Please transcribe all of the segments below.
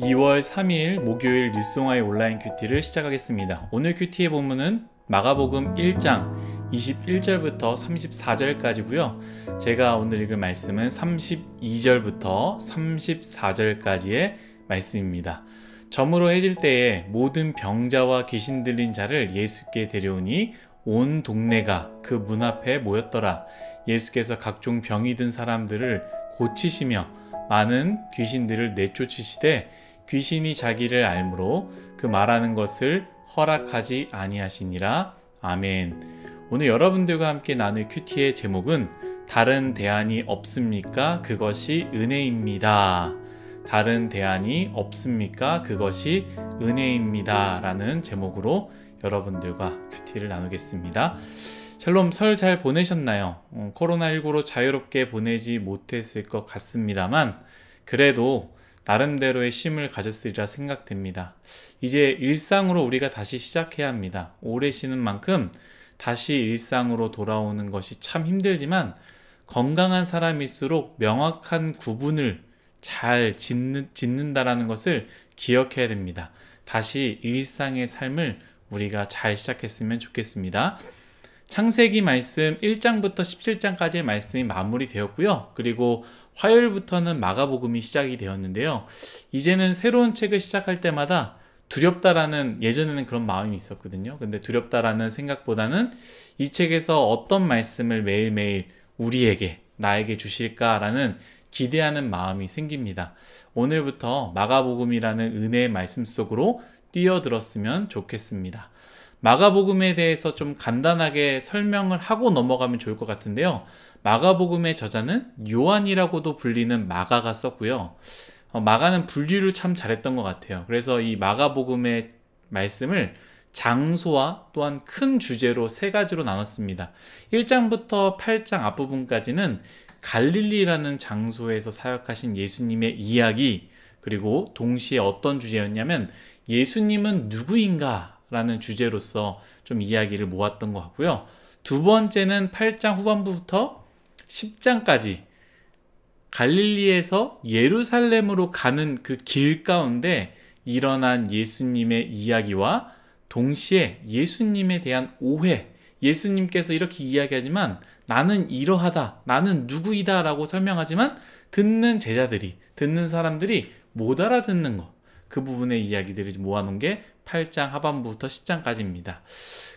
2월 3일 목요일 뉴스공화의 온라인 큐티를 시작하겠습니다. 오늘 큐티의 본문은 마가복음 1장 21절부터 34절까지고요. 제가 오늘 읽을 말씀은 32절부터 34절까지의 말씀입니다. 저물어 해질 때에 모든 병자와 귀신 들린 자를 예수께 데려오니 온 동네가 그 문 앞에 모였더라. 예수께서 각종 병이 든 사람들을 고치시며 많은 귀신들을 내쫓으시되 귀신이 자기를 알므로 그 말하는 것을 허락하지 아니하시니라. 아멘. 오늘 여러분들과 함께 나눌 큐티의 제목은 다른 대안이 없습니까? 그것이 은혜입니다. 다른 대안이 없습니까? 그것이 은혜입니다. 라는 제목으로 여러분들과 큐티를 나누겠습니다. 샬롬, 설 잘 보내셨나요? 코로나19로 자유롭게 보내지 못했을 것 같습니다만 그래도 나름대로의 쉼을 가졌으리라 생각됩니다. 이제 일상으로 우리가 다시 시작해야 합니다. 오래 쉬는 만큼 다시 일상으로 돌아오는 것이 참 힘들지만 건강한 사람일수록 명확한 구분을 잘 짓는다라는 것을 기억해야 됩니다. 다시 일상의 삶을 우리가 잘 시작했으면 좋겠습니다. 창세기 말씀 1장부터 17장까지의 말씀이 마무리되었고요. 그리고 화요일부터는 마가복음이 시작이 되었는데요. 이제는 새로운 책을 시작할 때마다 두렵다라는, 예전에는 그런 마음이 있었거든요. 근데 두렵다라는 생각보다는 이 책에서 어떤 말씀을 매일매일 우리에게, 나에게 주실까라는 기대하는 마음이 생깁니다. 오늘부터 마가복음이라는 은혜의 말씀 속으로 뛰어들었으면 좋겠습니다. 마가복음에 대해서 좀 간단하게 설명을 하고 넘어가면 좋을 것 같은데요. 마가복음의 저자는 요한이라고도 불리는 마가가 썼고요. 마가는 분류를 참 잘했던 것 같아요. 그래서 이 마가복음의 말씀을 장소와 또한 큰 주제로 세 가지로 나눴습니다. 1장부터 8장 앞부분까지는 갈릴리라는 장소에서 사역하신 예수님의 이야기, 그리고 동시에 어떤 주제였냐면 예수님은 누구인가? 라는 주제로서 좀 이야기를 모았던 것 같고요. 두 번째는 8장 후반부부터 10장까지 갈릴리에서 예루살렘으로 가는 그 길 가운데 일어난 예수님의 이야기와 동시에 예수님에 대한 오해, 예수님께서 이렇게 이야기하지만 나는 이러하다, 나는 누구이다 라고 설명하지만 듣는 제자들이, 듣는 사람들이 못 알아듣는 것, 그 부분의 이야기들을 모아놓은 게 8장 하반부부터 10장까지입니다.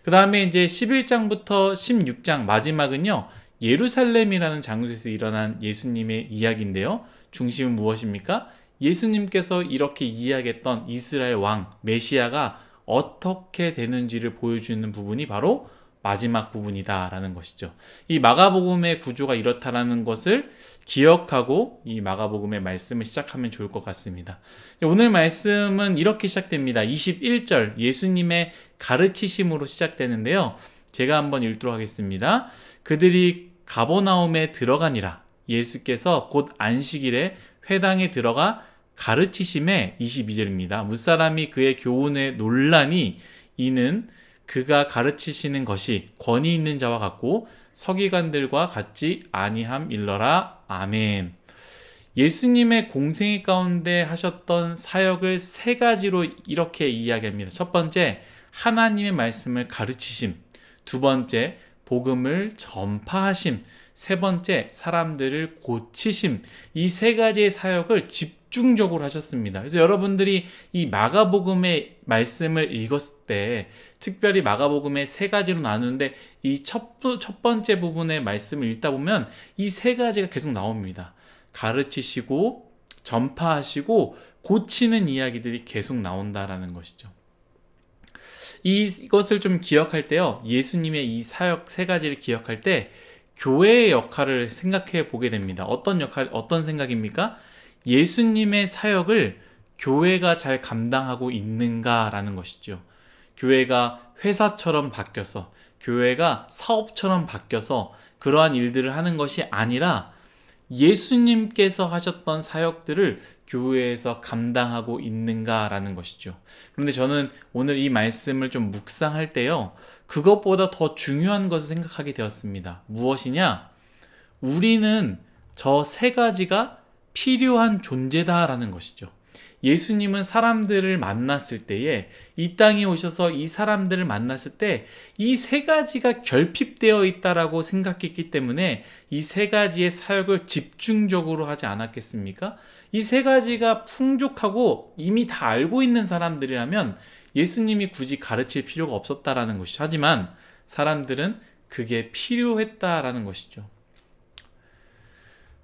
그 다음에 이제 11장부터 16장 마지막은요, 예루살렘이라는 장소에서 일어난 예수님의 이야기인데요. 중심은 무엇입니까? 예수님께서 이렇게 이야기했던 이스라엘 왕, 메시아가 어떻게 되는지를 보여주는 부분이 바로 마지막 부분이다라는 것이죠. 이 마가복음의 구조가 이렇다라는 것을 기억하고 이 마가복음의 말씀을 시작하면 좋을 것 같습니다. 오늘 말씀은 이렇게 시작됩니다. 21절 예수님의 가르치심으로 시작되는데요. 제가 한번 읽도록 하겠습니다. 그들이 가버나움에 들어가니라. 예수께서 곧 안식일에 회당에 들어가 가르치심에 22절입니다. 무사람이 그의 교훈에 논란이 이는 그가 가르치시는 것이 권위 있는 자와 같고 서기관들과 같지 아니함일러라. 아멘. 예수님의 공생애 가운데 하셨던 사역을 세 가지로 이렇게 이야기합니다. 첫 번째, 하나님의 말씀을 가르치심. 두 번째, 복음을 전파하심. 세 번째, 사람들을 고치심. 이 세 가지의 사역을 집중적으로 하셨습니다. 그래서 여러분들이 이 마가복음의 말씀을 읽었을 때 특별히 마가복음의 세 가지로 나누는데 이 첫 번째 부분의 말씀을 읽다 보면 이 세 가지가 계속 나옵니다. 가르치시고 전파하시고 고치는 이야기들이 계속 나온다라는 것이죠. 이것을 좀 기억할 때요, 예수님의 이 사역 세 가지를 기억할 때 교회의 역할을 생각해 보게 됩니다. 어떤 생각입니까? 예수님의 사역을 교회가 잘 감당하고 있는가라는 것이죠. 교회가 회사처럼 바뀌어서, 교회가 사업처럼 바뀌어서 그러한 일들을 하는 것이 아니라 예수님께서 하셨던 사역들을 교회에서 감당하고 있는가라는 것이죠. 그런데 저는 오늘 이 말씀을 좀 묵상할 때요, 그것보다 더 중요한 것을 생각하게 되었습니다. 무엇이냐? 우리는 저 세 가지가 필요한 존재다라는 것이죠. 예수님은 사람들을 만났을 때에 이 땅에 오셔서 이 사람들을 만났을 때 이 세 가지가 결핍되어 있다라고 생각했기 때문에 이 세 가지의 사역을 집중적으로 하지 않았겠습니까? 이 세 가지가 풍족하고 이미 다 알고 있는 사람들이라면 예수님이 굳이 가르칠 필요가 없었다라는 것이죠. 하지만 사람들은 그게 필요했다라는 것이죠.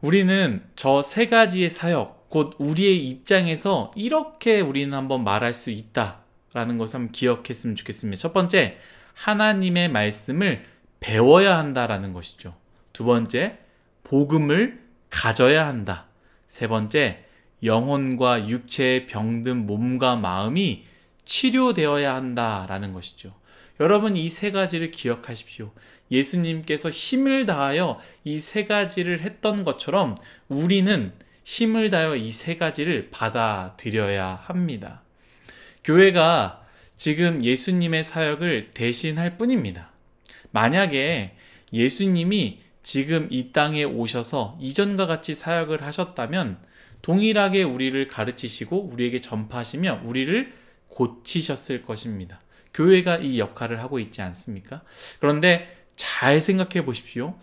우리는 저 세 가지의 사역, 곧 우리의 입장에서 이렇게 우리는 한번 말할 수 있다라는 것을 한번 기억했으면 좋겠습니다. 첫 번째, 하나님의 말씀을 배워야 한다라는 것이죠. 두 번째, 복음을 가져야 한다. 세 번째, 영혼과 육체에 병든 몸과 마음이 치료되어야 한다라는 것이죠. 여러분, 이 세 가지를 기억하십시오. 예수님께서 힘을 다하여 이 세 가지를 했던 것처럼 우리는 힘을 다하여 이 세 가지를 받아들여야 합니다. 교회가 지금 예수님의 사역을 대신할 뿐입니다. 만약에 예수님이 지금 이 땅에 오셔서 이전과 같이 사역을 하셨다면 동일하게 우리를 가르치시고 우리에게 전파하시며 우리를 고치셨을 것입니다. 교회가 이 역할을 하고 있지 않습니까? 그런데 잘 생각해 보십시오.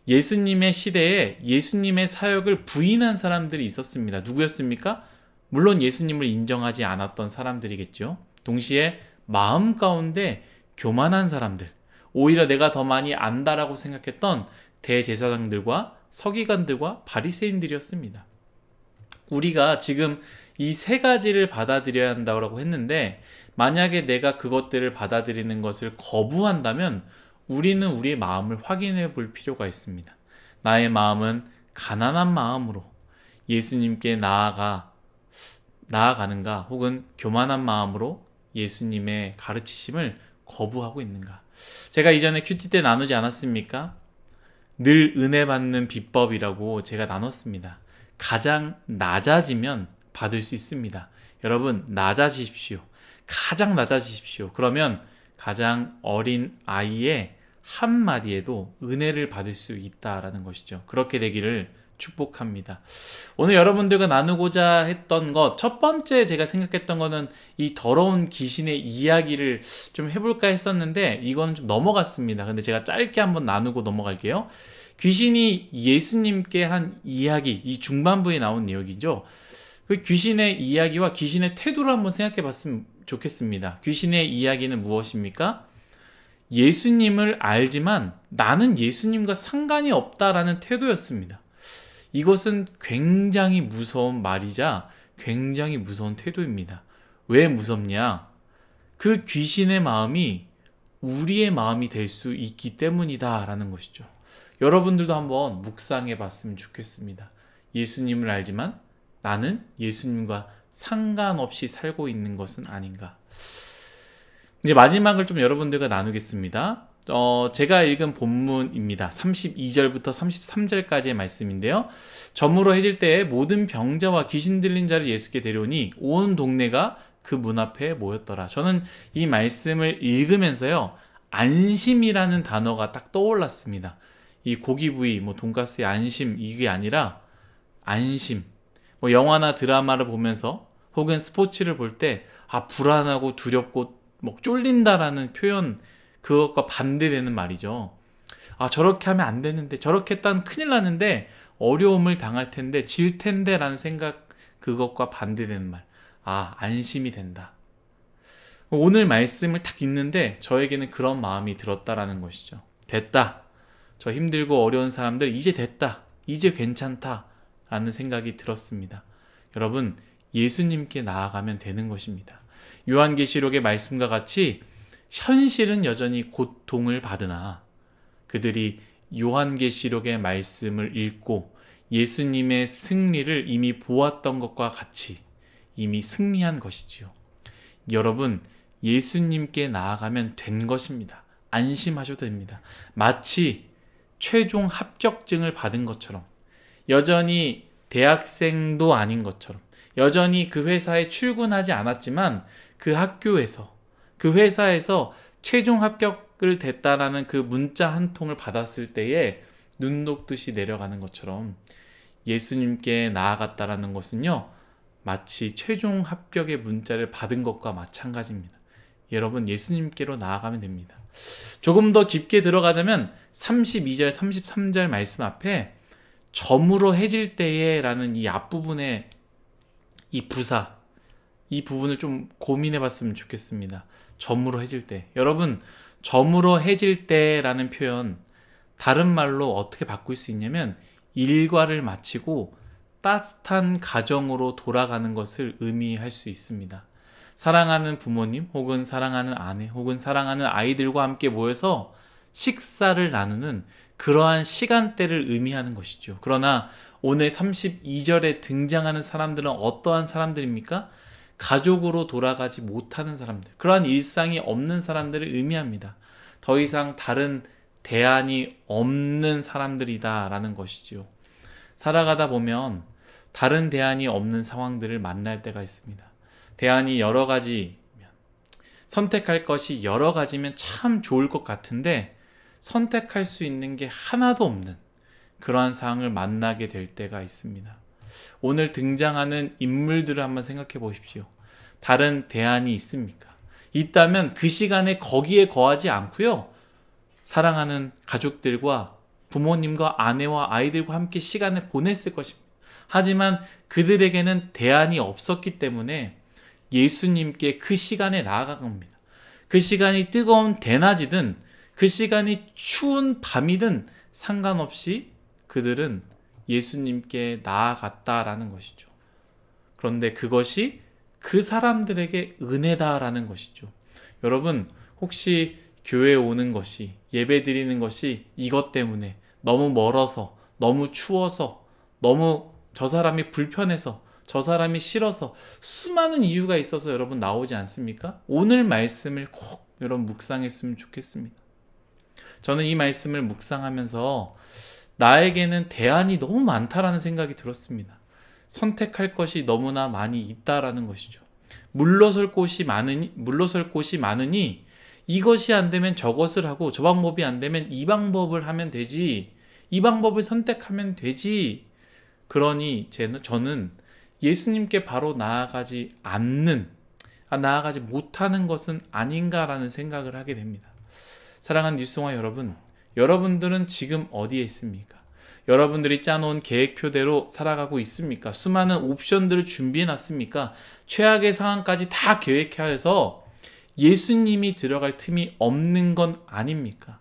예수님의 시대에 예수님의 사역을 부인한 사람들이 있었습니다. 누구였습니까? 물론 예수님을 인정하지 않았던 사람들이겠죠. 동시에 마음 가운데 교만한 사람들, 오히려 내가 더 많이 안다라고 생각했던 대제사장들과 서기관들과 바리새인들이었습니다. 우리가 지금 이 세 가지를 받아들여야 한다고 했는데 만약에 내가 그것들을 받아들이는 것을 거부한다면 우리는 우리의 마음을 확인해 볼 필요가 있습니다. 나의 마음은 가난한 마음으로 예수님께 나아가는가 혹은 교만한 마음으로 예수님의 가르치심을 거부하고 있는가. 제가 이전에 큐티 때 나누지 않았습니까? 늘 은혜 받는 비법이라고 제가 나눴습니다. 가장 낮아지면 받을 수 있습니다. 여러분, 낮아지십시오. 가장 낮아지십시오. 그러면 가장 어린 아이의 한마디에도 은혜를 받을 수 있다라는 것이죠. 그렇게 되기를 축복합니다. 오늘 여러분들과 나누고자 했던 것, 첫 번째 제가 생각했던 거는 이 더러운 귀신의 이야기를 좀 해볼까 했었는데 이건 좀 넘어갔습니다. 근데 제가 짧게 한번 나누고 넘어갈게요. 귀신이 예수님께 한 이야기, 이 중반부에 나온 내용이죠. 그 귀신의 이야기와 귀신의 태도를 한번 생각해 봤으면 좋겠습니다. 귀신의 이야기는 무엇입니까? 예수님을 알지만 나는 예수님과 상관이 없다라는 태도였습니다. 이것은 굉장히 무서운 말이자 굉장히 무서운 태도입니다. 왜 무섭냐? 그 귀신의 마음이 우리의 마음이 될 수 있기 때문이다 라는 것이죠. 여러분들도 한번 묵상해 봤으면 좋겠습니다. 예수님을 알지만 나는 예수님과 상관없이 살고 있는 것은 아닌가. 이제 마지막을 좀 여러분들과 나누겠습니다. 제가 읽은 본문입니다. 32절부터 33절까지의 말씀인데요. 저물어 해질 때에 모든 병자와 귀신 들린 자를 예수께 데려오니 온 동네가 그 문 앞에 모였더라. 저는 이 말씀을 읽으면서요, 안심이라는 단어가 딱 떠올랐습니다. 이 고기 부위, 돈가스의 안심, 이게 아니라 안심. 영화나 드라마를 보면서 혹은 스포츠를 볼 때 불안하고 두렵고 쫄린다라는 표현, 그것과 반대되는 말이죠. 저렇게 하면 안 되는데, 저렇게 했다면 큰일 나는데, 어려움을 당할 텐데, 질 텐데 라는 생각, 그것과 반대되는 말. 안심이 된다. 오늘 말씀을 딱 읽는데 저에게는 그런 마음이 들었다라는 것이죠. 됐다. 저 힘들고 어려운 사람들 이제 됐다. 이제 괜찮다. 라는 생각이 들었습니다. 여러분, 예수님께 나아가면 되는 것입니다. 요한계시록의 말씀과 같이 현실은 여전히 고통을 받으나 그들이 요한계시록의 말씀을 읽고 예수님의 승리를 이미 보았던 것과 같이 이미 승리한 것이지요. 여러분, 예수님께 나아가면 된 것입니다. 안심하셔도 됩니다. 마치 최종 합격증을 받은 것처럼, 여전히 대학생도 아닌 것처럼, 여전히 그 회사에 출근하지 않았지만 그 학교에서, 그 회사에서 최종 합격을 됐다라는 그 문자 한 통을 받았을 때에 눈 녹듯이 내려가는 것처럼 예수님께 나아갔다라는 것은요, 마치 최종 합격의 문자를 받은 것과 마찬가지입니다. 여러분, 예수님께로 나아가면 됩니다. 조금 더 깊게 들어가자면 32절, 33절 말씀 앞에 점으로 해질 때에 라는 이 앞부분에 이 부사, 이 부분을 좀 고민해 봤으면 좋겠습니다. 점으로 해질 때. 여러분, 점으로 해질 때라는 표현 다른 말로 어떻게 바꿀 수 있냐면 일과를 마치고 따뜻한 가정으로 돌아가는 것을 의미할 수 있습니다. 사랑하는 부모님 혹은 사랑하는 아내 혹은 사랑하는 아이들과 함께 모여서 식사를 나누는 그러한 시간대를 의미하는 것이죠. 그러나 오늘 32절에 등장하는 사람들은 어떠한 사람들입니까? 가족으로 돌아가지 못하는 사람들, 그러한 일상이 없는 사람들을 의미합니다. 더 이상 다른 대안이 없는 사람들이다라는 것이죠. 살아가다 보면 다른 대안이 없는 상황들을 만날 때가 있습니다. 대안이 여러 가지면, 선택할 것이 여러 가지면 참 좋을 것 같은데 선택할 수 있는 게 하나도 없는 그러한 상황을 만나게 될 때가 있습니다. 오늘 등장하는 인물들을 한번 생각해 보십시오. 다른 대안이 있습니까? 있다면 그 시간에 거기에 거하지 않고요, 사랑하는 가족들과 부모님과 아내와 아이들과 함께 시간을 보냈을 것입니다. 하지만 그들에게는 대안이 없었기 때문에 예수님께 그 시간에 나아간 겁니다. 그 시간이 뜨거운 대낮이든 그 시간이 추운 밤이든 상관없이 그들은 예수님께 나아갔다라는 것이죠. 그런데 그것이 그 사람들에게 은혜다라는 것이죠. 여러분, 혹시 교회에 오는 것이, 예배 드리는 것이 이것 때문에 너무 멀어서, 너무 추워서, 너무 저 사람이 불편해서, 저 사람이 싫어서, 수많은 이유가 있어서 여러분 나오지 않습니까? 오늘 말씀을 꼭 여러분 묵상했으면 좋겠습니다. 저는 이 말씀을 묵상하면서 나에게는 대안이 너무 많다라는 생각이 들었습니다. 선택할 것이 너무나 많이 있다라는 것이죠. 물러설 곳이 많으니 이것이 안 되면 저것을 하고 저 방법이 안 되면 이 방법을 하면 되지, 이 방법을 선택하면 되지. 그러니 저는 예수님께 바로 나아가지 못하는 것은 아닌가라는 생각을 하게 됩니다. 사랑하는 뉴스공화 여러분, 여러분들은 지금 어디에 있습니까? 여러분들이 짜놓은 계획표대로 살아가고 있습니까? 수많은 옵션들을 준비해 놨습니까? 최악의 상황까지 다 계획해서 예수님이 들어갈 틈이 없는 건 아닙니까?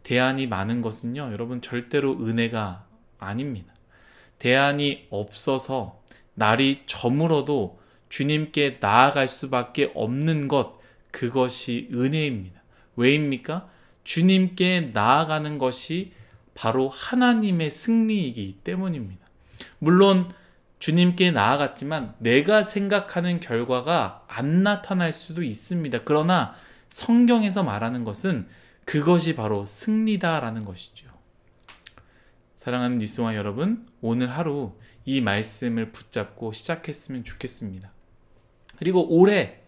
대안이 많은 것은요, 여러분, 절대로 은혜가 아닙니다. 대안이 없어서 날이 저물어도 주님께 나아갈 수밖에 없는 것, 그것이 은혜입니다. 왜입니까? 주님께 나아가는 것이 바로 하나님의 승리이기 때문입니다. 물론 주님께 나아갔지만 내가 생각하는 결과가 안 나타날 수도 있습니다. 그러나 성경에서 말하는 것은 그것이 바로 승리다라는 것이죠. 사랑하는 뉴스공화 여러분, 오늘 하루 이 말씀을 붙잡고 시작했으면 좋겠습니다. 그리고 올해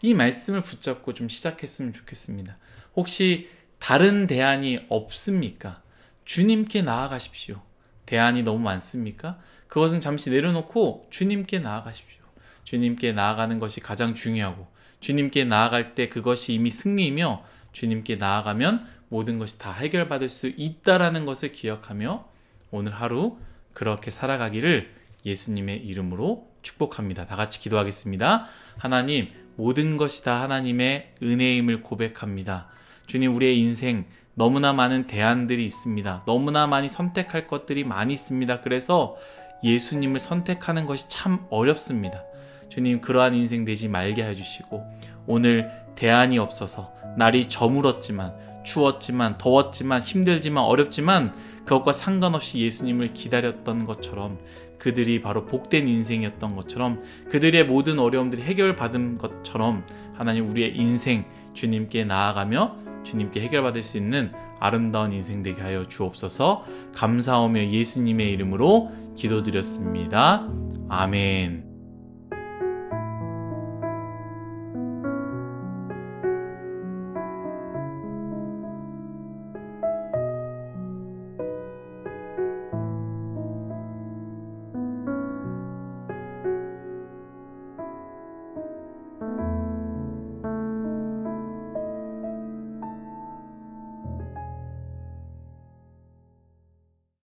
이 말씀을 붙잡고 좀 시작했으면 좋겠습니다. 혹시 다른 대안이 없습니까? 주님께 나아가십시오. 대안이 너무 많습니까? 그것은 잠시 내려놓고 주님께 나아가십시오. 주님께 나아가는 것이 가장 중요하고, 주님께 나아갈 때 그것이 이미 승리이며, 주님께 나아가면 모든 것이 다 해결받을 수 있다라는 것을 기억하며 오늘 하루 그렇게 살아가기를 예수님의 이름으로 축복합니다. 다 같이 기도하겠습니다. 하나님, 모든 것이 다 하나님의 은혜임을 고백합니다. 주님, 우리의 인생 너무나 많은 대안들이 있습니다. 너무나 많이 선택할 것들이 많이 있습니다. 그래서 예수님을 선택하는 것이 참 어렵습니다. 주님, 그러한 인생 되지 말게 해주시고, 오늘 대안이 없어서 날이 저물었지만, 추웠지만, 더웠지만, 힘들지만, 어렵지만 그것과 상관없이 예수님을 기다렸던 것처럼, 그들이 바로 복된 인생이었던 것처럼, 그들의 모든 어려움들이 해결받은 것처럼 하나님, 우리의 인생 주님께 나아가며 주님께 해결받을 수 있는 아름다운 인생 되게 하여 주옵소서. 감사하며 예수님의 이름으로 기도드렸습니다. 아멘.